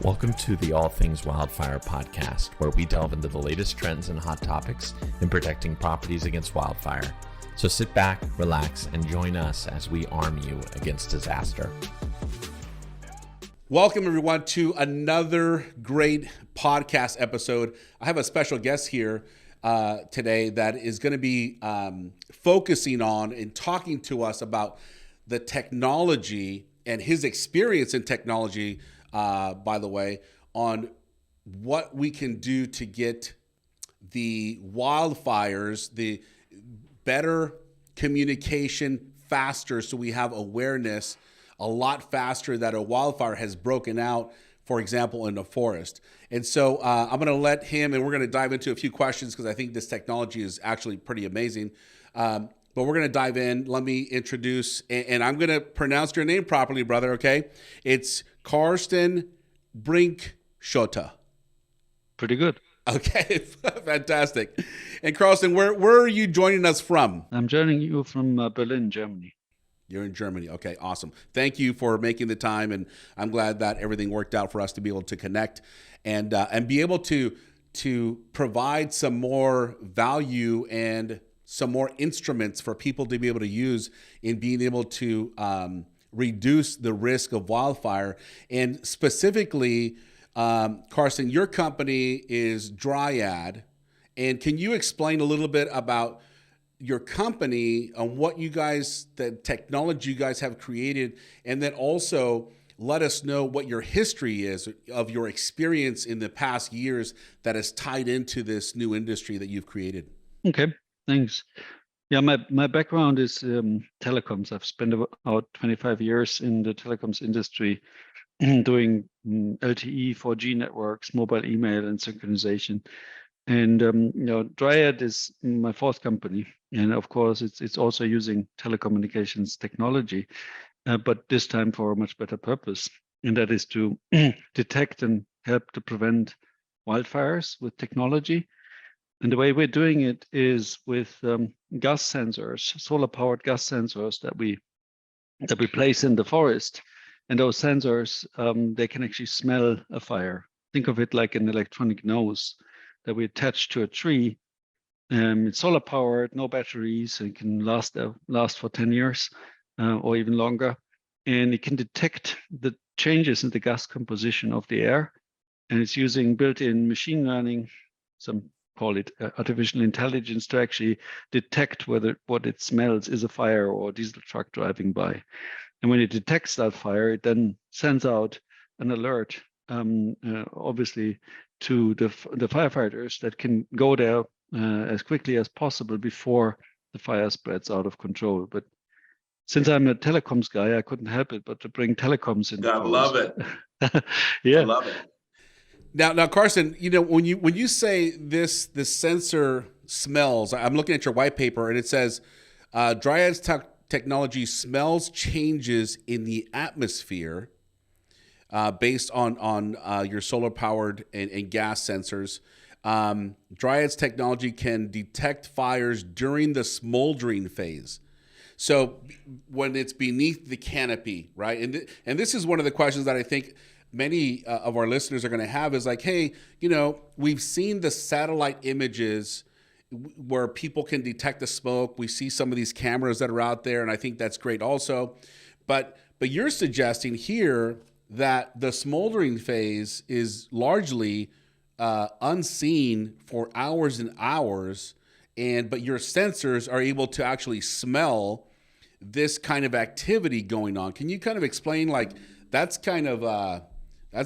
Welcome to the All Things Wildfire podcast, where we delve into the latest trends and hot topics in protecting properties against wildfire. So sit back, relax, and join us as we arm you against disaster. Welcome, everyone, to another great podcast episode. I have a special guest here today that is going to be focusing on and talking to us about the technology and his experience in technology, by the way, on what we can do to get the wildfires, the better communication faster, so we have awareness a lot faster that a wildfire has broken out, for example, in a forest. And so I'm going to let him, and we're going to dive into a few questions because I think this technology is actually pretty amazing. But we're going to dive in. Let me introduce, and I'm going to pronounce your name properly, brother, okay? It's Carsten Brinkschulte. Pretty good. Okay, fantastic. And Carsten, where are you joining us from? I'm joining you from Berlin, Germany. You're in Germany. Okay, awesome. Thank you for making the time, and I'm glad that everything worked out for us to be able to connect and be able to provide some more value and some more instruments for people to be able to use in being able to reduce the risk of wildfire. And specifically, Carsten, your company is Dryad, and can you explain a little bit about your company and what you guys, the technology you guys have created, and then also let us know what your history is of your experience in the past years that is tied into this new industry that you've created. Okay, thanks. Yeah, my background is telecoms. I've spent about 25 years in the telecoms industry doing LTE, 4G networks, mobile email, and synchronization. And Dryad is my fourth company, and of course, it's also using telecommunications technology, but this time for a much better purpose, and that is to detect and help to prevent wildfires with technology. And the way we're doing it is with gas sensors, solar-powered gas sensors that we place in the forest, and those sensors they can actually smell a fire. Think of it like an electronic nose that we attach to a tree. It's solar powered, no batteries, and it can last for 10 years or even longer. And it can detect the changes in the gas composition of the air. And it's using built-in machine learning, some call it artificial intelligence, to actually detect whether what it smells is a fire or a diesel truck driving by. And when it detects that fire, it then sends out an alert, obviously, to the firefighters that can go there as quickly as possible before the fire spreads out of control. But since I'm a telecoms guy, I couldn't help it but to bring telecoms in. I love it. Yeah, I love it. Now, Carsten, when you say this sensor smells, I'm looking at your white paper and it says Dryad's technology smells changes in the atmosphere. Based on your solar-powered and gas sensors. Dryad's technology can detect fires during the smoldering phase. So when it's beneath the canopy, right? And this is one of the questions that I think many of our listeners are going to have is like, hey, we've seen the satellite images where people can detect the smoke. We see some of these cameras that are out there, and I think that's great also. But you're suggesting here that the smoldering phase is largely unseen for hours and hours, but your sensors are able to actually smell this kind of activity going on. Can you kind of explain, like, that's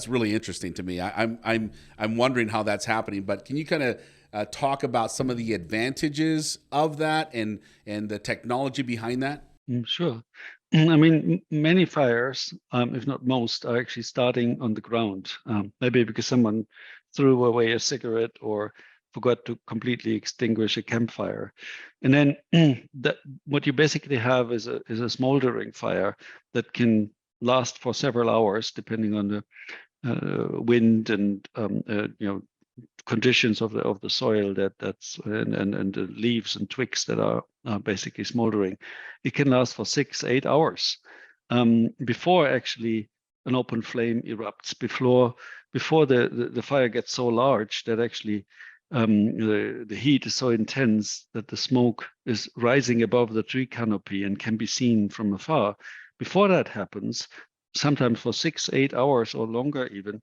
really interesting to me. I'm wondering how that's happening, but can you kind of talk about some of the advantages of that and the technology behind that? Sure. I mean, many fires, if not most, are actually starting on the ground. Maybe because someone threw away a cigarette or forgot to completely extinguish a campfire. And then what you basically have is a smoldering fire that can last for several hours, depending on the wind and conditions of the soil that's and the leaves and twigs that are basically smoldering. It can last for 6-8 hours before actually an open flame erupts before the fire gets so large that actually the heat is so intense that the smoke is rising above the tree canopy and can be seen from afar. Before that happens, sometimes for 6-8 hours or longer even,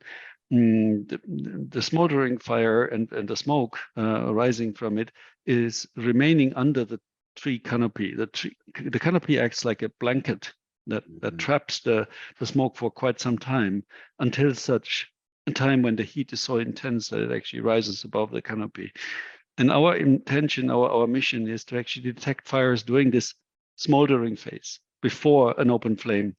the smoldering fire and the smoke rising from it is remaining under the tree canopy. The canopy acts like a blanket that traps the smoke for quite some time, until such a time when the heat is so intense that it actually rises above the canopy. And our intention, our mission is to actually detect fires during this smoldering phase before an open flame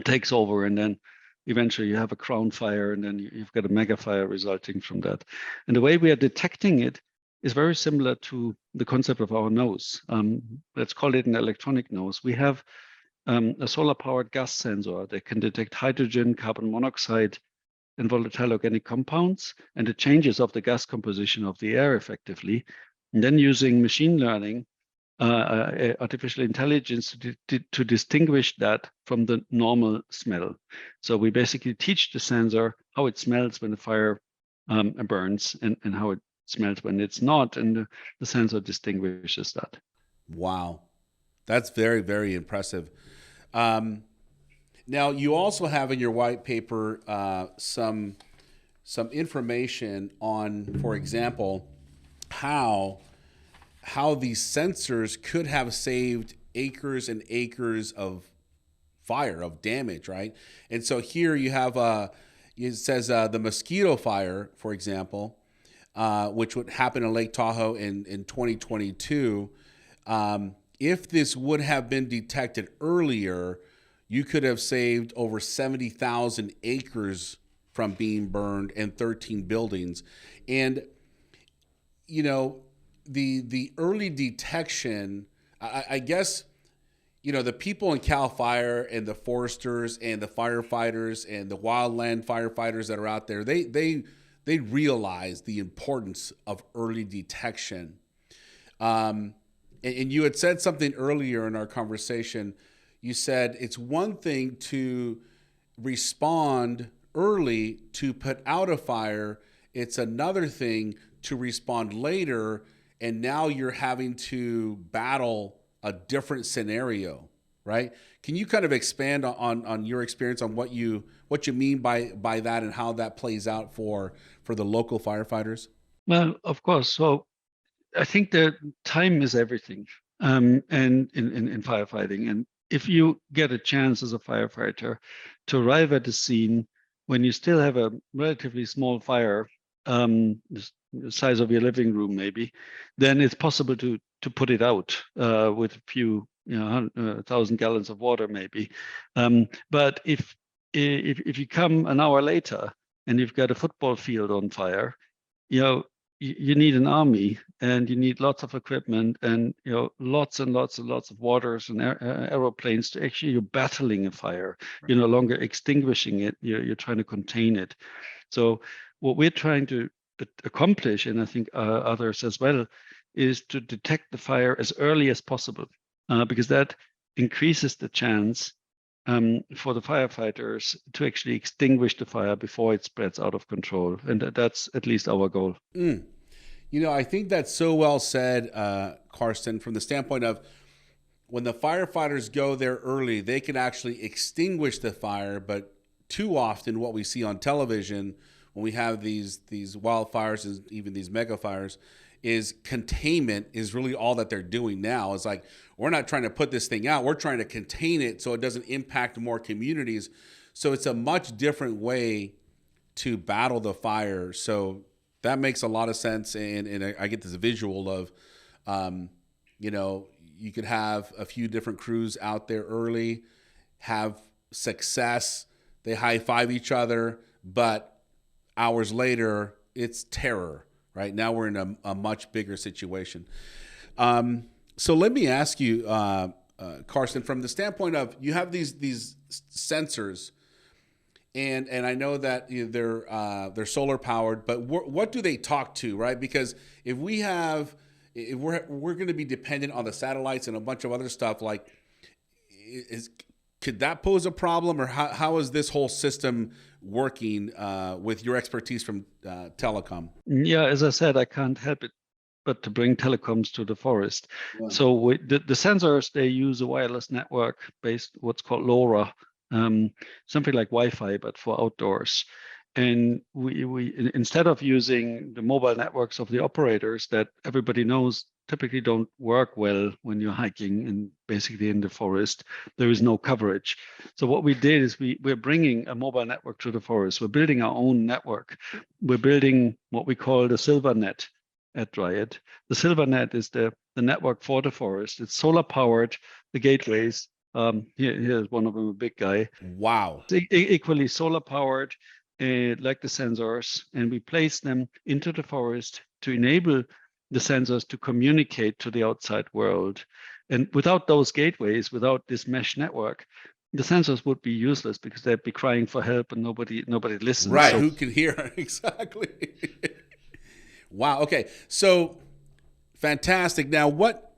takes over, and then eventually you have a crown fire, and then you've got a mega fire resulting from that. And the way we are detecting it is very similar to the concept of our nose. Let's call it an electronic nose. We have a solar-powered gas sensor that can detect hydrogen, carbon monoxide, and volatile organic compounds, and the changes of the gas composition of the air effectively. And then using machine learning, artificial intelligence to distinguish that from the normal smell. So we basically teach the sensor how it smells when the fire burns, and how it smells when it's not, and the sensor distinguishes that. Wow. That's very, very impressive. Now, you also have in your white paper some information on, for example, how these sensors could have saved acres and acres of fire, of damage, right? And so here you have, it says the mosquito fire, for example, which would happen in Lake Tahoe in 2022. If this would have been detected earlier, you could have saved over 70,000 acres from being burned and 13 buildings. And, you know, the early detection, I guess, you know, the people in CAL FIRE and the foresters and the firefighters and the wildland firefighters that are out there, they realize the importance of early detection. And you had said something earlier in our conversation. You said it's one thing to respond early to put out a fire. It's another thing to respond later, and now you're having to battle a different scenario, right? Can you kind of expand on your experience on what you mean by that, and how that plays out for the local firefighters? Well, of course. So I think that time is everything, and in firefighting. And if you get a chance as a firefighter to arrive at the scene when you still have a relatively small fire, the size of your living room maybe, then it's possible to put it out with a few, 1,000 gallons of water maybe. But if you come an hour later and you've got a football field on fire, you need an army, and you need lots of equipment, and lots and lots and lots of waters and aeroplanes to actually, you're battling a fire. Right. You're no longer extinguishing it. You're trying to contain it. So what we're trying to accomplish, and I think others as well, is to detect the fire as early as possible, because that increases the chance for the firefighters to actually extinguish the fire before it spreads out of control. And that's at least our goal. I think that's so well said, Carsten, from the standpoint of when the firefighters go there early, they can actually extinguish the fire. But too often what we see on television when we have these wildfires and even these mega fires is containment is really all that they're doing now. It's like, we're not trying to put this thing out. We're trying to contain it so it doesn't impact more communities. So it's a much different way to battle the fire. So that makes a lot of sense. And I get this visual of, you could have a few different crews out there early, have success. They high five each other, but hours later, it's terror. Right now, we're in a much bigger situation. So let me ask you, Carsten, from the standpoint of you have these sensors, and I know that they're solar powered, but what do they talk to, right? Because if we're going to be dependent on the satellites and a bunch of other stuff, like could that pose a problem, or how is this whole system working with your expertise from telecom? Yeah, as I said, I can't help it but to bring telecoms to the forest. Yeah. So the sensors, they use a wireless network based what's called LoRa, something like Wi-Fi, but for outdoors. And we instead of using the mobile networks of the operators that everybody knows typically don't work well when you're hiking and basically in the forest, there is no coverage. So what we did is we're bringing a mobile network to the forest. We're building our own network. We're building what we call the silver net at Dryad. The silver net is the network for the forest. It's solar powered, the gateways. Here's one of them, a big guy. Wow. Equally solar powered, like the sensors, and we place them into the forest to enable the sensors to communicate to the outside world. And without those gateways, without this mesh network, the sensors would be useless because they'd be crying for help and nobody listens. Right. So, who can hear? Exactly. Wow. Okay. So fantastic. Now, what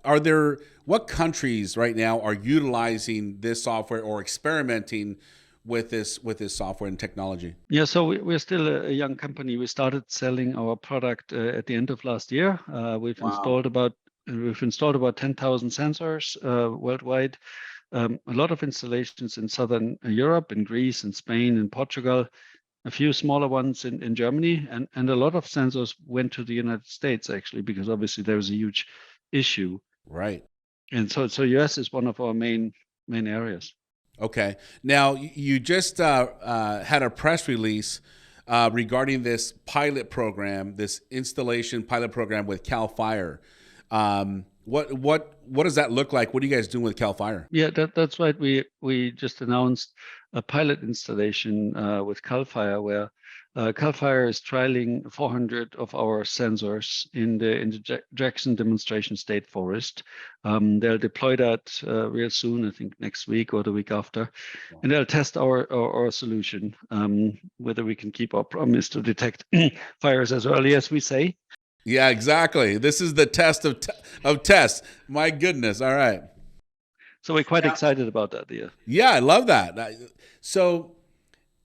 countries right now are utilizing this software or experimenting with this software and technology? Yeah, so we're still a young company. We started selling our product at the end of last year. We've installed about 10,000 sensors worldwide. A lot of installations in Southern Europe, in Greece, in Spain, in Portugal, a few smaller ones in Germany, and a lot of sensors went to the United States actually, because obviously there was a huge issue. Right. And so US is one of our main areas. Okay. Now, you just had a press release regarding this pilot program, this installation pilot program with CAL FIRE. What does that look like? What are you guys doing with CAL FIRE? Yeah, that's right. We just announced a pilot installation with CAL FIRE, where CAL FIRE is trialing 400 of our sensors in the Jackson Demonstration State Forest. They'll deploy that real soon, I think next week or the week after, and they'll test our solution, whether we can keep our promise to detect fires as early as we say. Yeah, exactly. This is the test of tests. My goodness. All right. So we're quite excited about that. Yeah, I love that. So,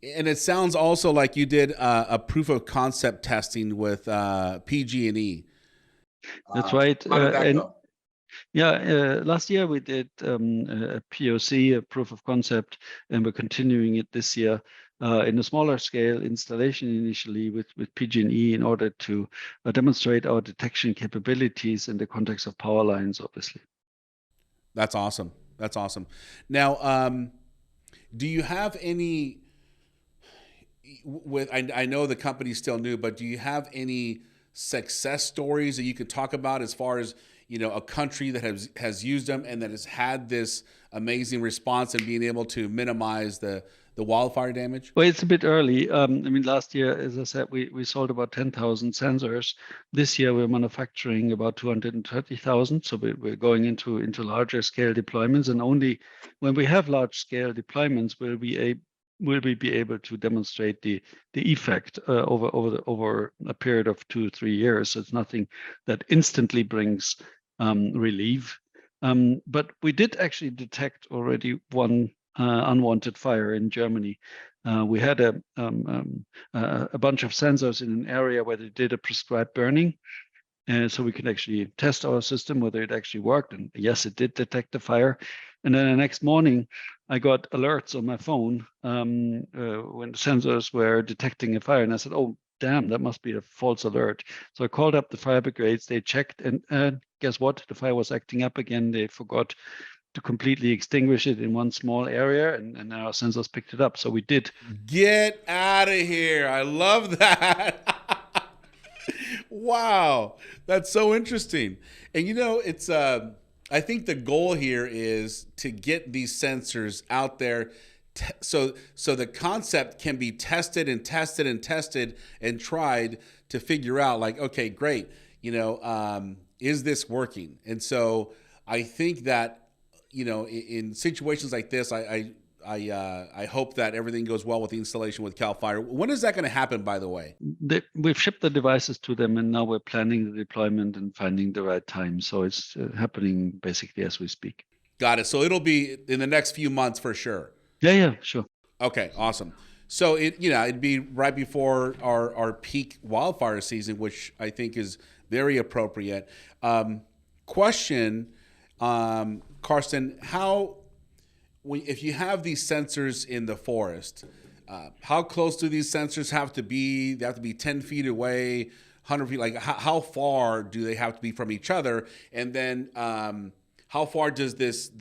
and it sounds also like you did a proof of concept testing with PG&E. That's right. How did that go? Yeah, last year we did a POC, a proof of concept, and we're continuing it this year in a smaller scale installation initially with PG&E in order to demonstrate our detection capabilities in the context of power lines, obviously. That's awesome. That's awesome. Now, do you have any, I know the company's still new, but do you have any success stories that you could talk about as far as, a country that has used them and that has had this amazing response and being able to minimize the wildfire damage? Well, it's a bit early. Last year, as I said, we sold about 10,000 sensors. This year, we're manufacturing about 230,000. So we're going into larger scale deployments, and only when we have large scale deployments will we be able to demonstrate the effect over a period of 2 or 3 years. So it's nothing that instantly brings relief. But we did actually detect already one unwanted fire in Germany. We had a bunch of sensors in an area where they did a prescribed burning. So we could actually test our system, whether it actually worked. And yes, it did detect the fire. And then the next morning, I got alerts on my phone when the sensors were detecting a fire. And I said, oh, damn, that must be a false alert. So I called up the fire brigades. They checked, and guess what? The fire was acting up again. They forgot to completely extinguish it in one small area, and our sensors picked it up. So we did. Get out of here. I love that. Wow. That's so interesting. And it's I think the goal here is to get these sensors out there so the concept can be tested and tested and tested and tried to figure out, like, okay, great, is this working? And so I think that, in situations like this, I hope that everything goes well with the installation with CAL FIRE. When is that going to happen, by the way? We've shipped the devices to them, and now we're planning the deployment and finding the right time. So it's happening basically as we speak. Got it. So it'll be in the next few months for sure. Yeah, sure. Okay, awesome. So it'd be right before our peak wildfire season, which I think is very appropriate. Question, Carsten, if you have these sensors in the forest, how close do these sensors have to be? They have to be 10 feet away, 100 feet. Like how far do they have to be from each other? And then how far does this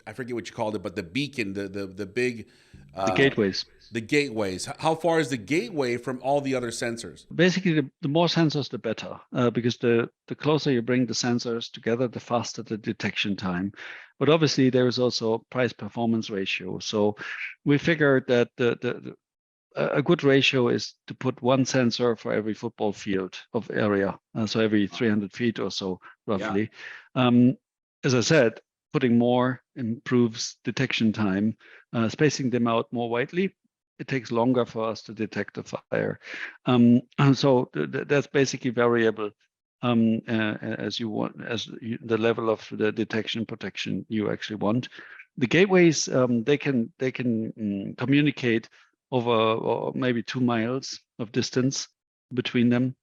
I forget what you called it, but the beacon, the big The gateways. the gateways. How far is the gateway from all the other sensors? Basically, the more sensors, the better, because the closer you bring the sensors together, the faster the detection time. But obviously, there is also price performance ratio. So we figured that a good ratio is to put one sensor for every football field of area, so every 300 feet or so, roughly. Yeah. As I said, putting more improves detection time. Spacing them out more widely, it takes longer for us to detect a fire. So that's basically variable as you want, the level of the detection protection you actually want. The gateways, they can communicate over or maybe 2 miles of distance between them.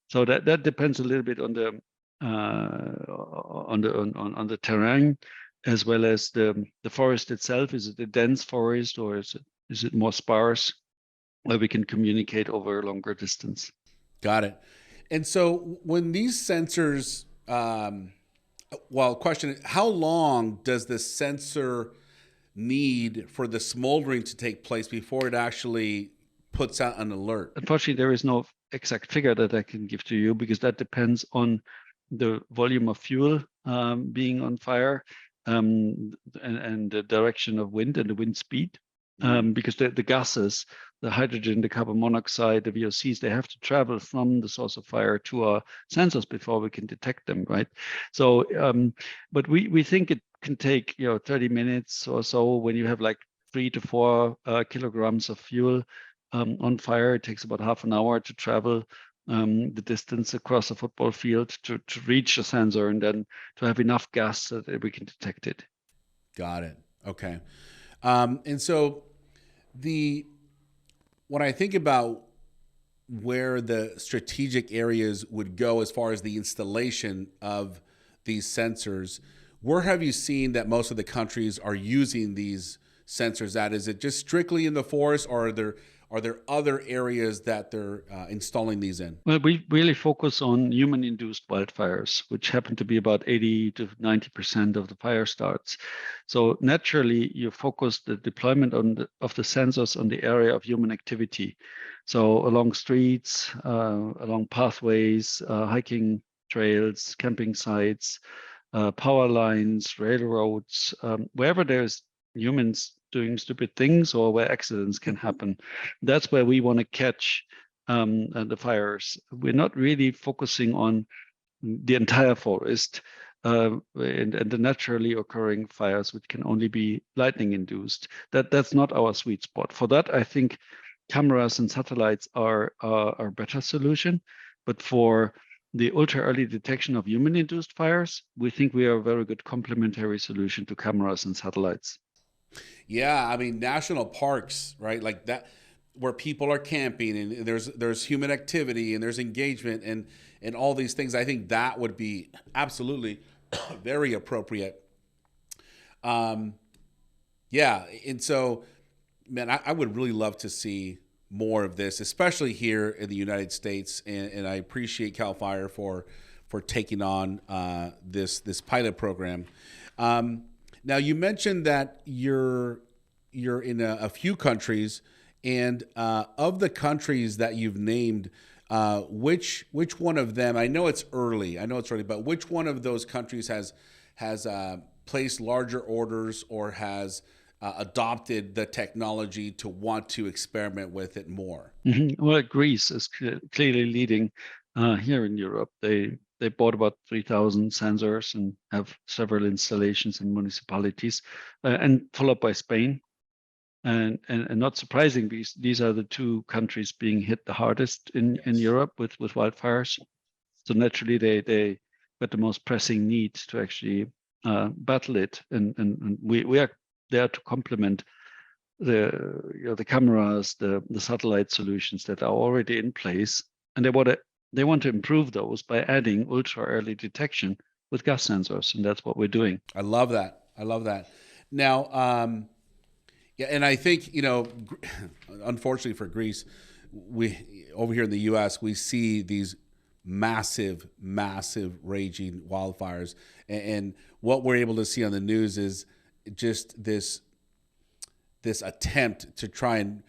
So that depends a little bit on the terrain, as well as the forest itself. Is it a dense forest, or is it more sparse, where we can communicate over a longer distance? Got it. And so when these sensors, question, how long does the sensor need for the smoldering to take place before it actually puts out an alert? Unfortunately, there is no exact figure that I can give to you, because that depends on the volume of fuel being on fire, and the direction of wind and the wind speed. Because the gases, the hydrogen, the carbon monoxide, the VOCs, they have to travel from the source of fire to our sensors before we can detect them, right? So, but we think it can take 30 minutes or so. When you have like 3 to 4 kilograms of fuel on fire, it takes about half an hour to travel the distance across a football field to reach a sensor, and then to have enough gas so that we can detect it. Got it. Okay. And so when I think about where the strategic areas would go as far as the installation of these sensors, where have you seen that most of the countries are using these sensors at? Is it just strictly in the forest, or are there other areas that they're installing these in? Well, we really focus on human-induced wildfires, which happen to be about 80 to 90% of the fire starts. So naturally, you focus the deployment of the sensors on the area of human activity. So along streets, along pathways, hiking trails, camping sites, power lines, railroads, wherever there's humans doing stupid things or where accidents can happen. That's where we want to catch the fires. We're not really focusing on the entire forest and the naturally occurring fires, which can only be lightning induced. That's not our sweet spot. For that, I think cameras and satellites are a better solution. But for the ultra early detection of human induced fires, we think we are a very good complementary solution to cameras and satellites. Yeah, I mean, national parks, right? Like that, where people are camping and there's human activity and there's engagement and all these things. I think that would be absolutely very appropriate. Yeah, and so, man, I would really love to see more of this, especially here in the United States. And I appreciate Cal Fire for taking on this pilot program. Now, you mentioned that you're in a few countries, and of the countries that you've named, which one of them? I know it's early, but which one of those countries has placed larger orders or has adopted the technology to want to experiment with it more? Mm-hmm. Well, Greece is clearly leading here in Europe. They bought about 3,000 sensors and have several installations in municipalities, and followed by Spain. And not surprising, because these are the two countries being hit the hardest in Europe with wildfires. So naturally, they got the most pressing need to actually battle it. And we are there to complement the cameras, the satellite solutions that are already in place, and they want to improve those by adding ultra early detection with gas sensors, and that's what we're doing. I love that. I love that. Now, yeah, and I think unfortunately for Greece, we over here in the U.S. we see these massive, massive raging wildfires, and what we're able to see on the news is just this attempt to try and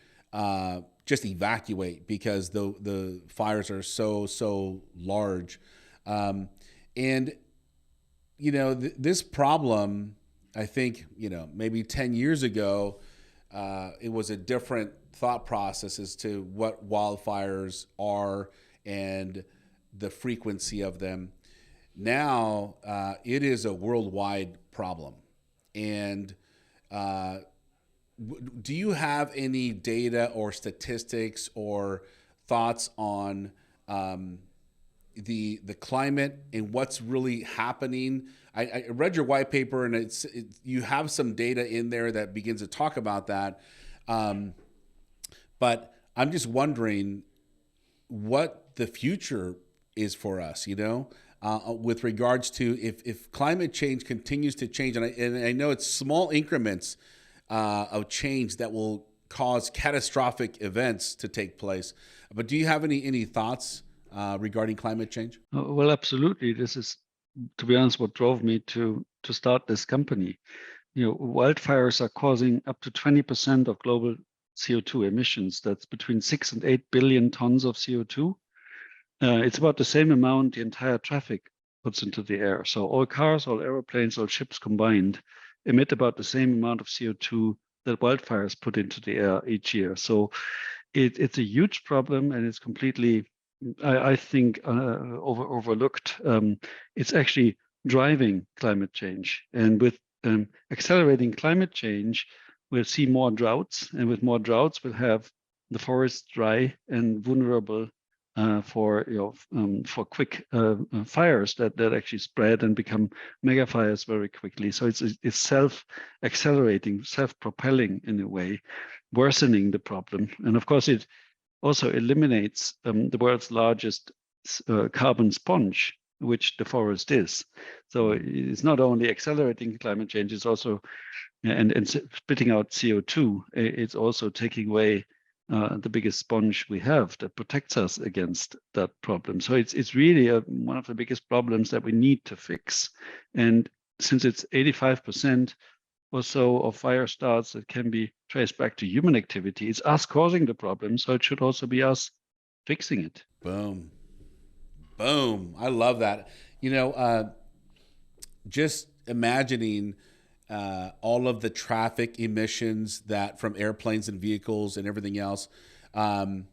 just evacuate because the fires are so large, and this problem, I think maybe 10 years ago, it was a different thought process as to what wildfires are and the frequency of them. Now it is a worldwide problem, and do you have any data or statistics or thoughts on the climate and what's really happening? I read your white paper, and you have some data in there that begins to talk about that. But I'm just wondering what the future is for us, with regards to if climate change continues to change, and I know it's small increments of change that will cause catastrophic events to take place. But do you have any thoughts regarding climate change? Well, absolutely. This is, to be honest, what drove me to start this company. Wildfires are causing up to 20% of global CO2 emissions. That's between 6 and 8 billion tons of CO2. It's about the same amount the entire traffic puts into the air. So all cars, all airplanes, all ships combined emit about the same amount of CO2 that wildfires put into the air each year. So it's a huge problem, and it's completely, I think, overlooked. It's actually driving climate change. And with accelerating climate change, we'll see more droughts. And with more droughts, we'll have the forests dry and vulnerable for quick fires that actually spread and become mega fires very quickly. So it's self-accelerating, self-propelling in a way, worsening the problem. And of course, it also eliminates the world's largest carbon sponge, which the forest is. So it's not only accelerating climate change, it's also and spitting out CO2. It's also taking away the biggest sponge we have that protects us against that problem. So it's really one of the biggest problems that we need to fix. And since it's 85% or so of fire starts that can be traced back to human activity, it's us causing the problem. So it should also be us fixing it. Boom. Boom. I love that. Just imagining all of the traffic emissions that from airplanes and vehicles and everything else, and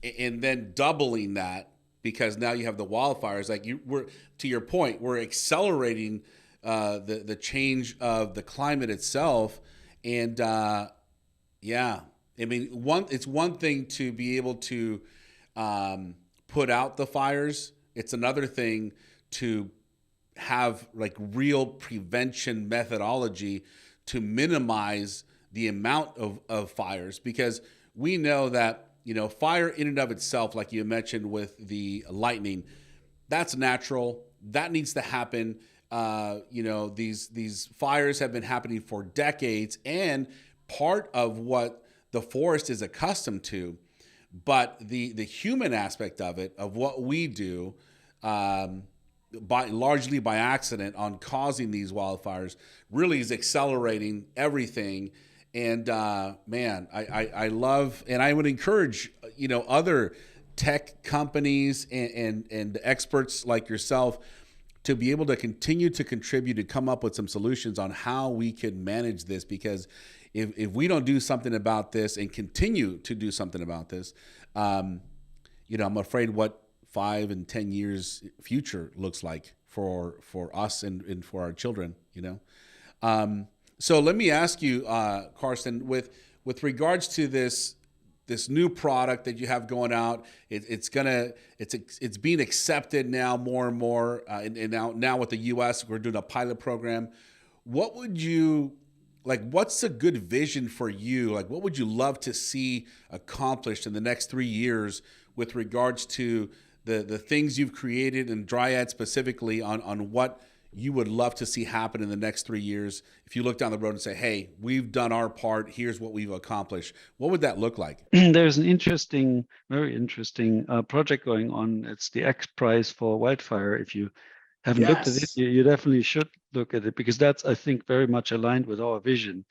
then doubling that because now you have the wildfires. Like we're to your point, we're accelerating the change of the climate itself, and yeah, I mean it's one thing to be able to put out the fires. It's another thing to have like real prevention methodology to minimize the amount of fires, because we know that fire in and of itself, like you mentioned with the lightning, that's natural, that needs to happen. These fires have been happening for decades and part of what the forest is accustomed to, but the human aspect of it, of what we do largely by accident on causing these wildfires, really is accelerating everything. And man, I love, and I would encourage other tech companies and experts like yourself to be able to continue to contribute and come up with some solutions on how we can manage this, because if we don't do something about this and continue to do something about this, I'm afraid what 5 and 10 years future looks like for us and for our children, So let me ask you, Carsten, with regards to this new product that you have going out, it's being accepted now more and more, and now with the U.S. we're doing a pilot program. What would you like, what's a good vision for you? Like, what would you love to see accomplished in the next 3 years with regards to the things you've created and Dryad specifically on what you would love to see happen in the next 3 years? If you look down the road and say, hey, we've done our part, here's what we've accomplished, what would that look like? There's an interesting, very interesting project going on. It's the X Prize for wildfire. If you haven't looked at it, Yes. you definitely should look at it, because that's, I think, very much aligned with our vision.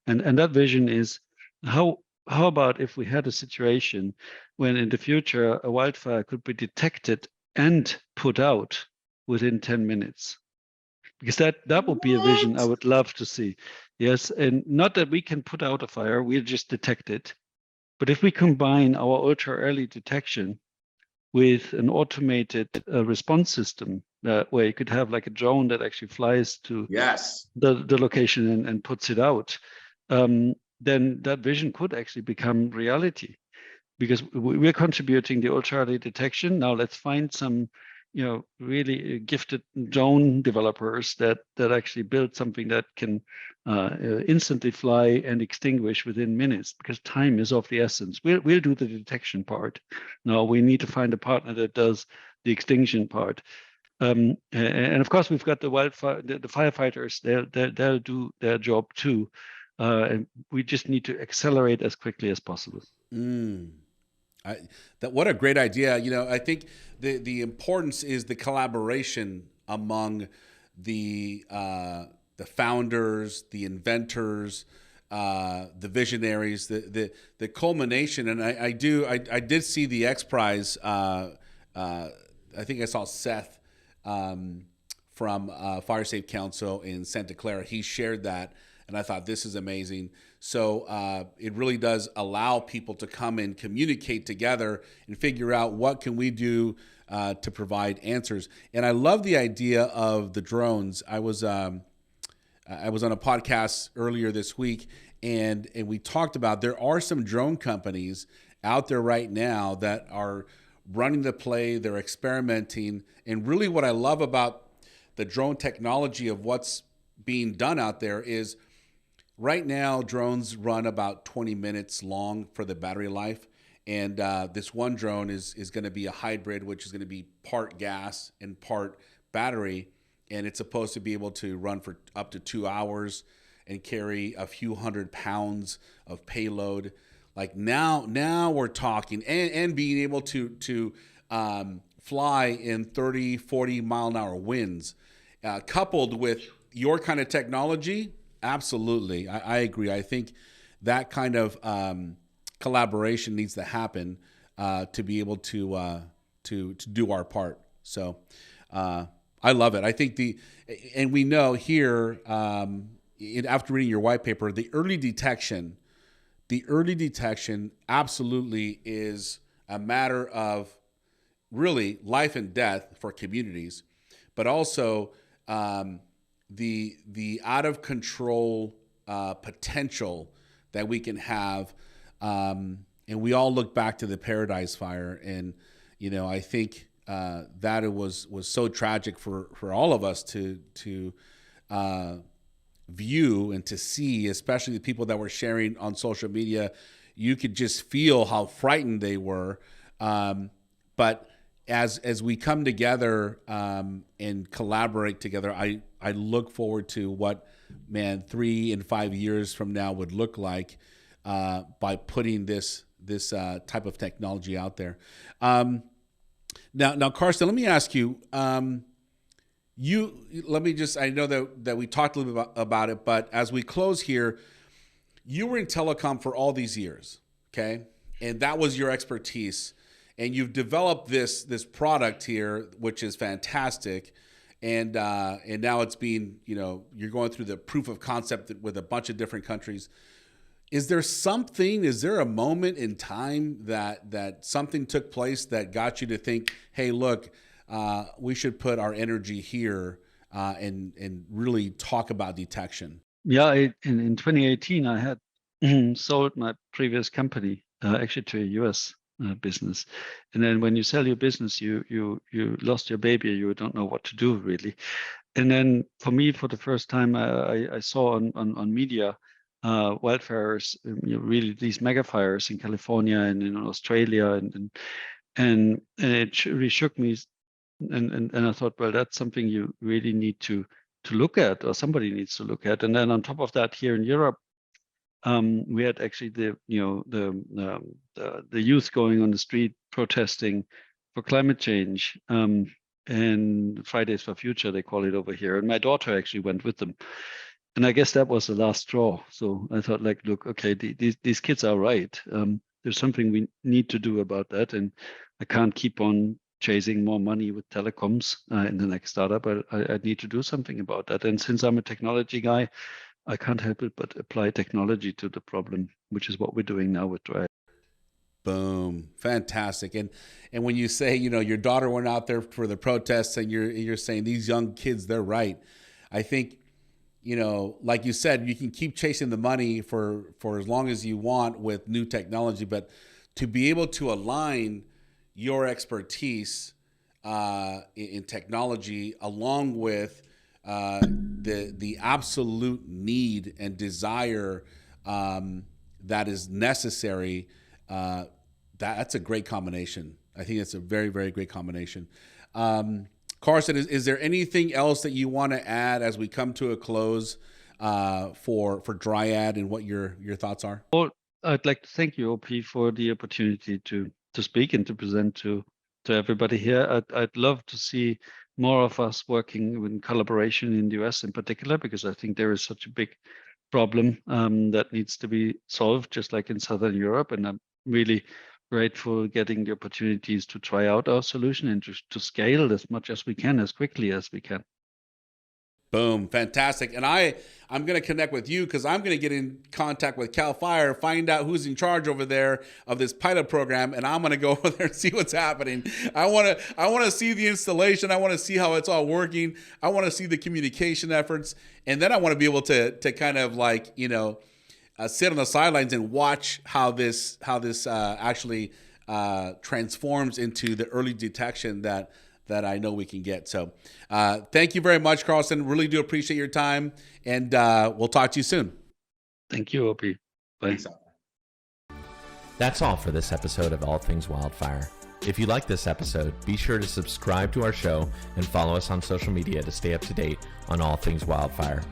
And that vision is how about if we had a situation when in the future a wildfire could be detected and put out within 10 minutes? Because that would be a vision I What? would love to see. Yes, and not that we can put out a fire, we'll just detect it. But if we combine our ultra early detection with an automated response system, where you could have like a drone that actually flies to Yes. the location and puts it out, then that vision could actually become reality, because we're contributing the ultra early detection. Now let's find some, really gifted drone developers that actually build something that can instantly fly and extinguish within minutes, because time is of the essence. We'll do the detection part. Now we need to find a partner that does the extinction part. And of course, we've got the firefighters. They'll do their job too, and we just need to accelerate as quickly as possible. What a great idea. I think the importance is the collaboration among the founders, the inventors, the visionaries, the culmination. And I did see the X Prize. I think I saw Seth from Fire Safe Council in Santa Clara. He shared that, and I thought, this is amazing. So it really does allow people to come and communicate together and figure out what can we do to provide answers. And I love the idea of the drones. I was on a podcast earlier this week, and we talked about there are some drone companies out there right now that are running the play. They're experimenting. And really what I love about the drone technology of what's being done out there is, right now, drones run about 20 minutes long for the battery life. And this one drone is going to be a hybrid, which is going to be part gas and part battery. And it's supposed to be able to run for up to 2 hours and carry a few hundred pounds of payload. Like now we're talking, and being able to fly in 30, 40 mile an hour winds, coupled with your kind of technology. Absolutely. I agree. I think that kind of collaboration needs to happen to be able to do our part. So I love it. I think and we know here, after reading your white paper, the early detection absolutely is a matter of really life and death for communities, but also the out of control potential that we can have. And we all look back to the Paradise Fire, and I think that it was so tragic for all of us to view and to see, especially the people that were sharing on social media. You could just feel how frightened they were. But as we come together and collaborate together, I look forward to what 3 and 5 years from now would look like by putting this type of technology out there. Now, Carsten, let me ask you. I know that we talked a little bit about it, but as we close here, you were in telecom for all these years, okay? And that was your expertise. And you've developed this product here, which is fantastic. And now it's being, you're going through the proof of concept with a bunch of different countries. Is there a moment in time that something took place that got you to think, hey, look, we should put our energy here and really talk about detection? Yeah, in 2018, I had sold my previous company actually to a US business. And then when you sell your business, you lost your baby, you don't know what to do really. And then for me, for the first time, I saw on media wildfires, really these mega fires in California and in Australia, and it really shook me. And I thought, well, that's something you really need to look at, or somebody needs to look at. And then on top of that, here in Europe, we had actually the youth going on the street protesting for climate change, and Fridays for Future, they call it over here. And my daughter actually went with them, and I guess that was the last straw. So I thought, like, look, okay, these kids are right. There's something we need to do about that, and I can't keep on chasing more money with telecoms in the next startup. I need to do something about that. And since I'm a technology guy, I can't help it but apply technology to the problem, which is what we're doing now with Dryad. Boom. Fantastic. And when you say, your daughter went out there for the protests, and you're saying these young kids, they're right. I think, like you said, you can keep chasing the money for as long as you want with new technology, but to be able to align your expertise in technology along with the absolute need and desire that is necessary, that's a great combination. I think it's a very, very great combination. Carsten, is there anything else that you want to add as we come to a close for Dryad, and what your thoughts are? Well, I'd like to thank you, OP, for the opportunity to speak and to present to everybody here. I'd love to see more of us working in collaboration in the US in particular, because I think there is such a big problem that needs to be solved, just like in Southern Europe. And I'm really grateful getting the opportunities to try out our solution and to scale as much as we can, as quickly as we can. Boom. Fantastic. And I'm going to connect with you, because I'm going to get in contact with CAL FIRE, find out who's in charge over there of this pilot program, and I'm going to go over there and see what's happening. I want to see the installation. I want to see how it's all working. I want to see the communication efforts. And then I want to be able to kind of like, sit on the sidelines and watch how this actually transforms into the early detection that I know we can get. So thank you very much, Carsten. Really do appreciate your time, and we'll talk to you soon. Thank you, OP. Bye. That's all for this episode of All Things Wildfire. If you like this episode, be sure to subscribe to our show and follow us on social media to stay up to date on all things wildfire.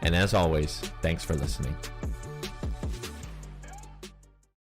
And as always, thanks for listening.